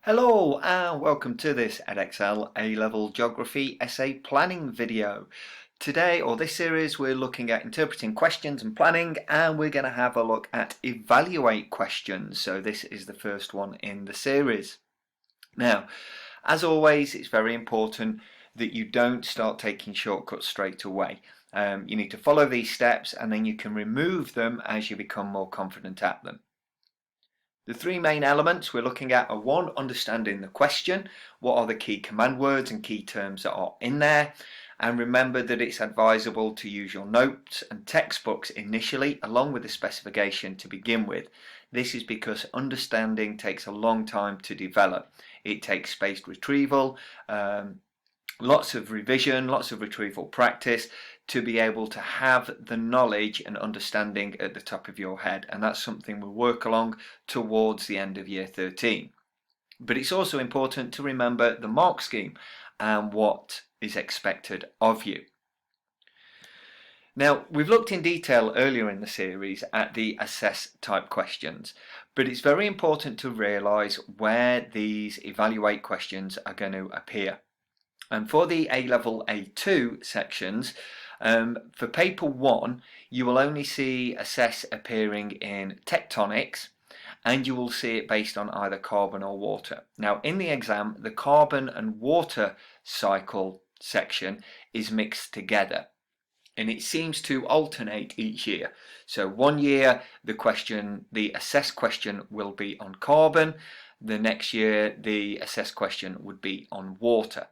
Hello and welcome to this Edxcel A-Level Geography Essay Planning video. Today, or this series, we're looking at interpreting questions and planning, and we're going to have a look at evaluate questions. So this is the first one in the series. Now, as always, it's very important that you don't start taking shortcuts straight away. You need to follow these steps and then you can remove them as you become more confident at them. The three main elements we're looking at are: one, understanding the question. What are the key command words and key terms that are in there? And remember that it's advisable to use your notes and textbooks initially along with the specification to begin with. This is because understanding takes a long time to develop. It takes spaced retrieval, lots of revision, lots of retrieval practice to be able to have the knowledge and understanding at the top of your head, and that's something we'll work along towards the end of year 13. But it's also important to remember the mark scheme and what is expected of you. Now, we've looked in detail earlier in the series at the assess type questions, but it's very important to realise where these evaluate questions are going to appear. And for the A-Level A2 sections, for paper 1, you will only see assess appearing in tectonics, and you will see it based on either carbon or water. Now, in the exam, the carbon and water cycle section is mixed together, and it seems to alternate each year. So one year, the assess question will be on carbon. The next year, the assess question would be on water.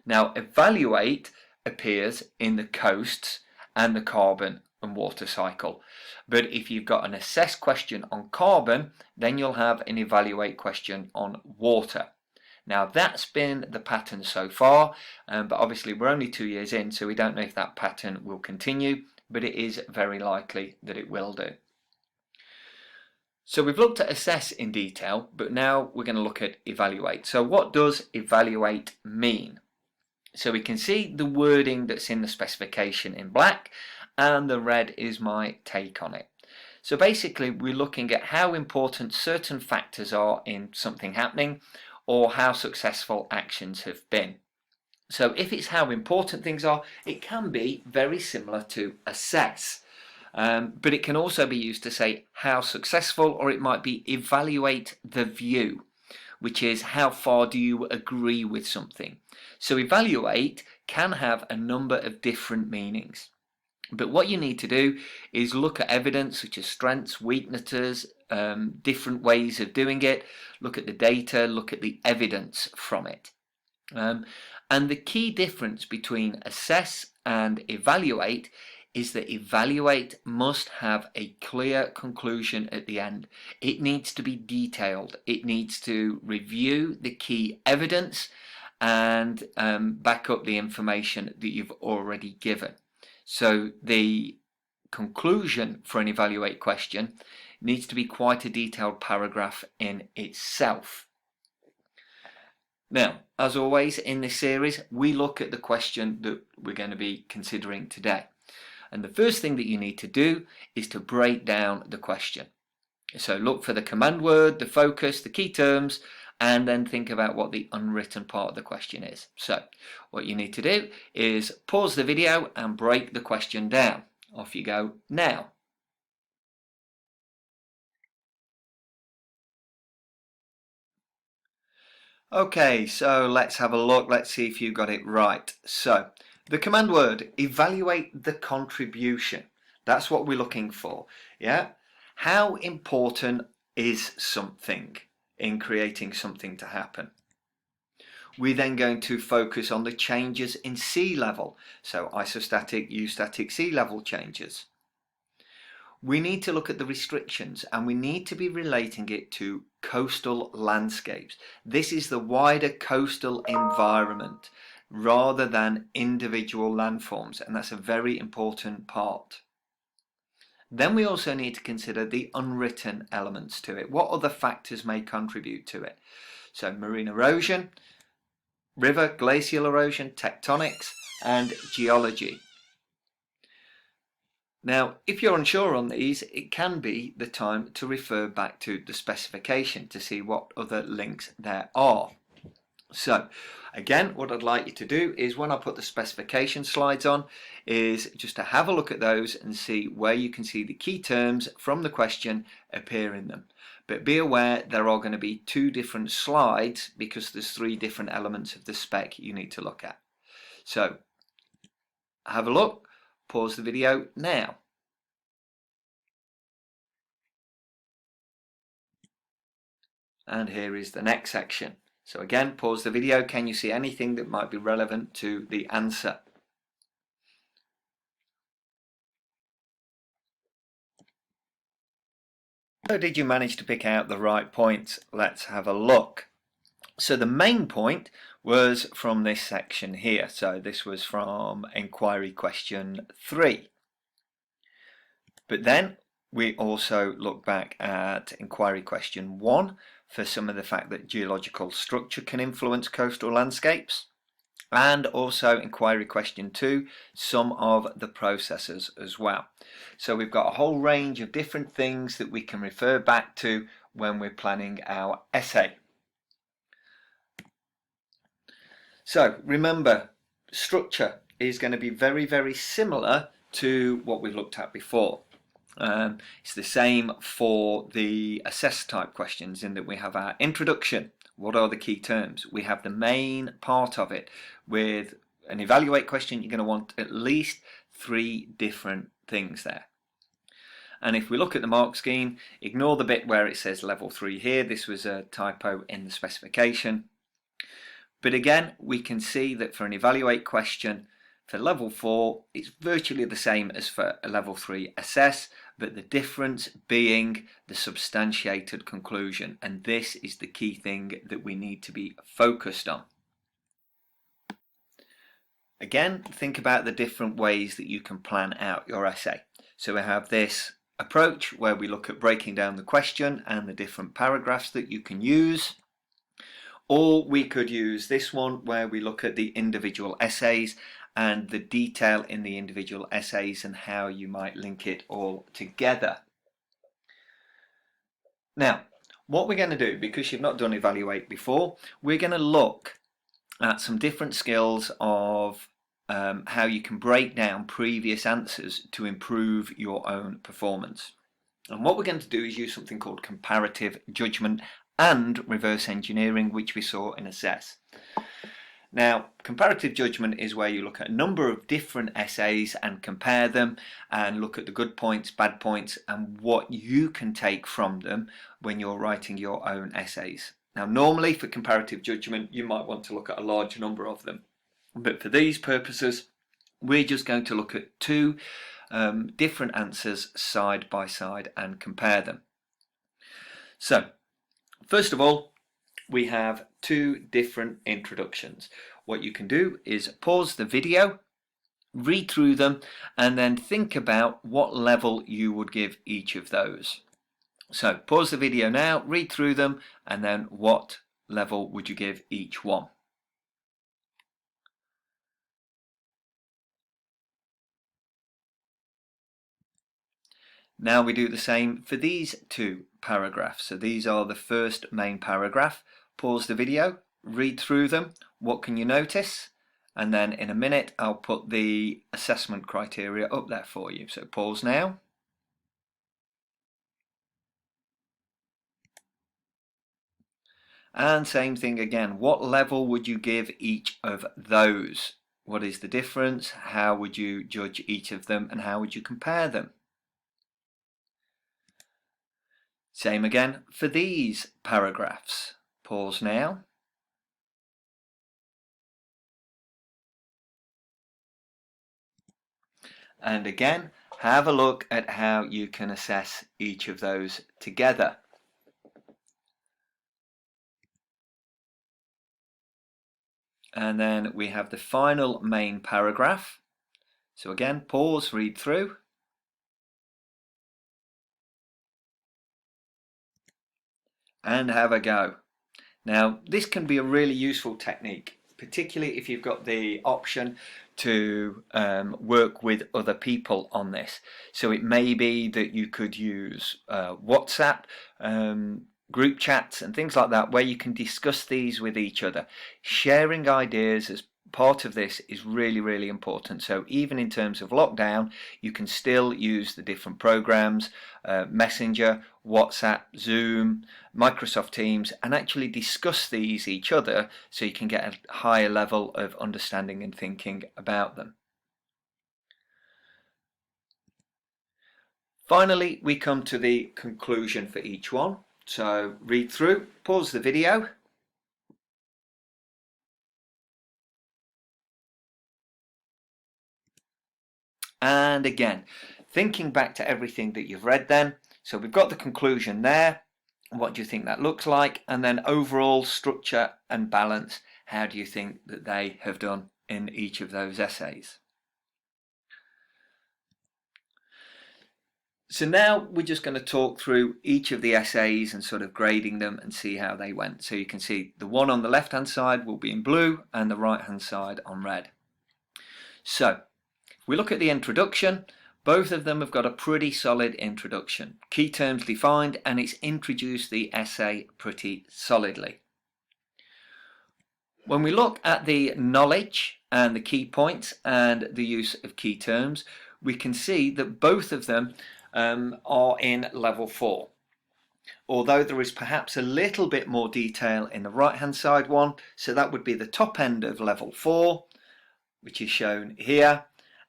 Now, evaluate appears in the coasts and the carbon and water cycle. But if you've got an assess question on carbon, then you'll have an evaluate question on water. Now, that's been the pattern so far, but obviously we're only 2 years in, so we don't know if that pattern will continue, but it is very likely that it will do. So we've looked at assess in detail, but now we're going to look at evaluate. So what does evaluate mean? So we can see the wording that's in the specification in black, and the red is my take on it. So basically we're looking at how important certain factors are in something happening, or how successful actions have been. So if it's how important things are, it can be very similar to assess. But it can also be used to say how successful, or it might be evaluate the view, which is how far do you agree with something. So evaluate can have a number of different meanings. But what you need to do is look at evidence such as strengths, weaknesses, different ways of doing it, look at the data, look at the evidence from it. And the key difference between assess and evaluate is that evaluate must have a clear conclusion at the end. It needs to be detailed. It needs to review the key evidence and back up the information that you've already given. So the conclusion for an evaluate question needs to be quite a detailed paragraph in itself. Now, as always in this series, we look at the question that we're going to be considering today. And the first thing that you need to do is to break down the question. So look for the command word, the focus, the key terms, and then think about what the unwritten part of the question is. So what you need to do is pause the video and break the question down. Off you go now. Okay, so let's have a look. Let's see if you got it right. So the command word, evaluate the contribution. That's what we're looking for. Yeah. How important is something in creating something to happen? We're then going to focus on the changes in sea level. So isostatic, eustatic sea level changes. We need to look at the restrictions, and we need to be relating it to coastal landscapes. This is the wider coastal environment rather than individual landforms, and that's a very important part. Then we also need to consider the unwritten elements to it. What other factors may contribute to it? So marine erosion, river glacial erosion, tectonics, and geology. Now, if you're unsure on these, it can be the time to refer back to the specification to see what other links there are. So again, what I'd like you to do is when I put the specification slides on is just to have a look at those and see where you can see the key terms from the question appear in them. But be aware there are going to be 2 different slides because there's 3 different elements of the spec you need to look at. So have a look, pause the video now. And here is the next section. So again, pause the video. Can you see anything that might be relevant to the answer? So did you manage to pick out the right points? Let's have a look. So the main point was from this section here. So this was from inquiry question 3. But then we also look back at inquiry question 1 for some of the fact that geological structure can influence coastal landscapes. And also inquiry question 2, some of the processes as well. So we've got a whole range of different things that we can refer back to when we're planning our essay. So remember, structure is going to be very, very similar to what we've looked at before. It's the same for the assess type questions in that we have our introduction. What are the key terms? We have the main part of it. With an evaluate question, you're going to want at least 3 different things there. And if we look at the mark scheme, ignore the bit where it says level 3 here. This was a typo in the specification. But again, we can see that for an evaluate question for level 4, it's virtually the same as for a level 3 assess, but the difference being the substantiated conclusion. And this is the key thing that we need to be focused on. Again, think about the different ways that you can plan out your essay. So we have this approach where we look at breaking down the question and the different paragraphs that you can use. Or we could use this one where we look at the individual essays and the detail in the individual essays and how you might link it all together. Now, what we're going to do, because you've not done evaluate before, we're going to look at some different skills of how you can break down previous answers to improve your own performance. And what we're going to do is use something called comparative judgment and reverse engineering, which we saw in assess. Now, comparative judgment is where you look at a number of different essays and compare them and look at the good points, bad points, and what you can take from them when you're writing your own essays. Now, normally for comparative judgment, you might want to look at a large number of them. But for these purposes, we're just going to look at 2 different answers side by side and compare them. So, first of all, we have 2 different introductions. What you can do is pause the video, read through them, and then think about what level you would give each of those. So pause the video now, read through them, and then what level would you give each one? Now we do the same for these 2 paragraphs. So these are the first main paragraph. Pause the video, read through them. What can you notice? And then in a minute, I'll put the assessment criteria up there for you. So pause now. And same thing again. What level would you give each of those? What is the difference? How would you judge each of them and how would you compare them? Same again for these paragraphs. Pause now. And again, have a look at how you can assess each of those together. And then we have the final main paragraph. So again, pause, read through. And have a go. Now, this can be a really useful technique, particularly if you've got the option to work with other people on this. So it may be that you could use WhatsApp, group chats and things like that, where you can discuss these with each other. Sharing ideas as part of this is really, really important. So even in terms of lockdown, you can still use the different programs, Messenger, WhatsApp, Zoom, Microsoft Teams, and actually discuss these each other so you can get a higher level of understanding and thinking about them. Finally, we come to the conclusion for each one. So read through, pause the video. And again, thinking back to everything that you've read then, so we've got the conclusion there. What do you think that looks like? And then overall structure and balance, how do you think that they have done in each of those essays? So now we're just going to talk through each of the essays and sort of grading them and see how they went. So you can see the one on the left hand side will be in blue and the right hand side on red. So if we look at the introduction, both of them have got a pretty solid introduction. Key terms defined, and it's introduced the essay pretty solidly. When we look at the knowledge and the key points and the use of key terms, we can see that both of them are in level 4. Although there is perhaps a little bit more detail in the right hand side one, so that would be the top end of level 4, which is shown here.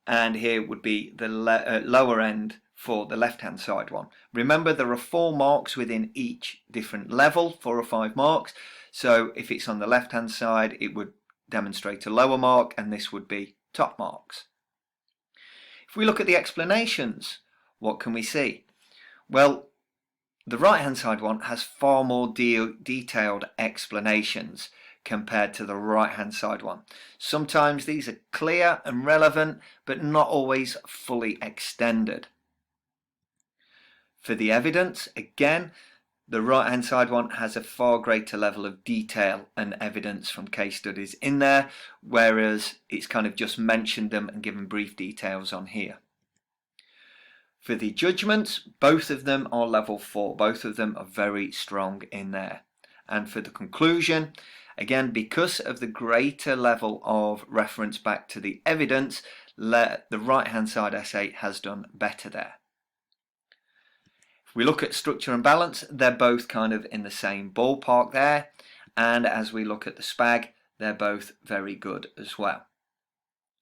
And here would be the lower end for the left hand side one. Remember, there are 4 marks within each different level, 4 or 5 marks. So if it's on the left hand side, it would demonstrate a lower mark, and this would be top marks. If we look at the explanations, what can we see? Well, the right hand side one has far more detailed explanations compared to the right hand side one. Sometimes these are clear and relevant, but not always fully extended. For the evidence, again, the right hand side one has a far greater level of detail and evidence from case studies in there, whereas it's kind of just mentioned them and given brief details on here. For the judgments, both of them are level 4. Both of them are very strong in there. And for the conclusion, again, because of the greater level of reference back to the evidence, the right hand side essay has done better there. If we look at structure and balance, they're both kind of in the same ballpark there. And as we look at the SPAG, they're both very good as well.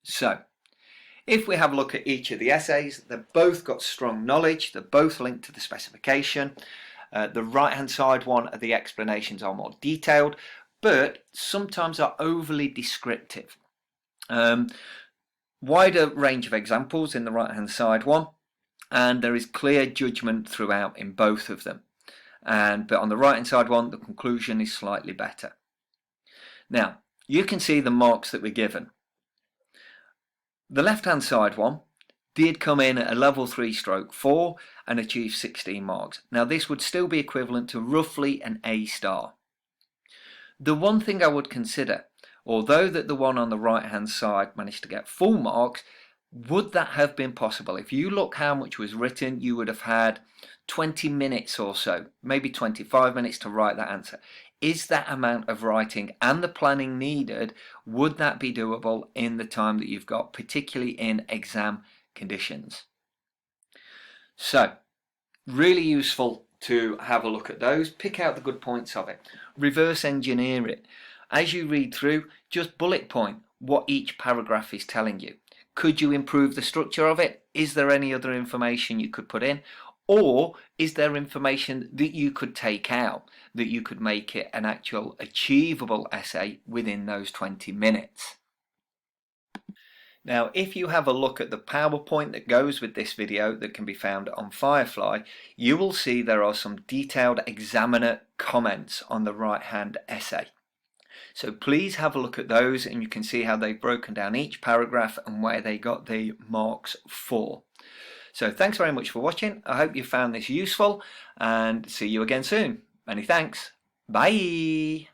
So if we have a look at each of the essays, they've both got strong knowledge, they're both linked to the specification. The right hand side one, the explanations are more detailed, but sometimes are overly descriptive. Wider range of examples in the right hand side one, and there is clear judgment throughout in both of them. But on the right hand side one, the conclusion is slightly better. Now, you can see the marks that were given. The left hand side one did come in at a level 3/4 and achieve 16 marks. Now this would still be equivalent to roughly an A star. The one thing I would consider, although that the one on the right hand side managed to get full marks, would that have been possible? If you look how much was written, you would have had 20 minutes or so, maybe 25 minutes to write that answer. Is that amount of writing and the planning needed, would that be doable in the time that you've got, particularly in exam conditions? So, really useful to have a look at those, pick out the good points of it, reverse engineer it. As you read through, just bullet point what each paragraph is telling you. Could you improve the structure of it? Is there any other information you could put in? Or is there information that you could take out, that you could make it an actual achievable essay within those 20 minutes? Now, if you have a look at the PowerPoint that goes with this video that can be found on Firefly, you will see there are some detailed examiner comments on the right-hand essay. So please have a look at those and you can see how they've broken down each paragraph and where they got the marks for. So thanks very much for watching. I hope you found this useful and see you again soon. Many thanks. Bye.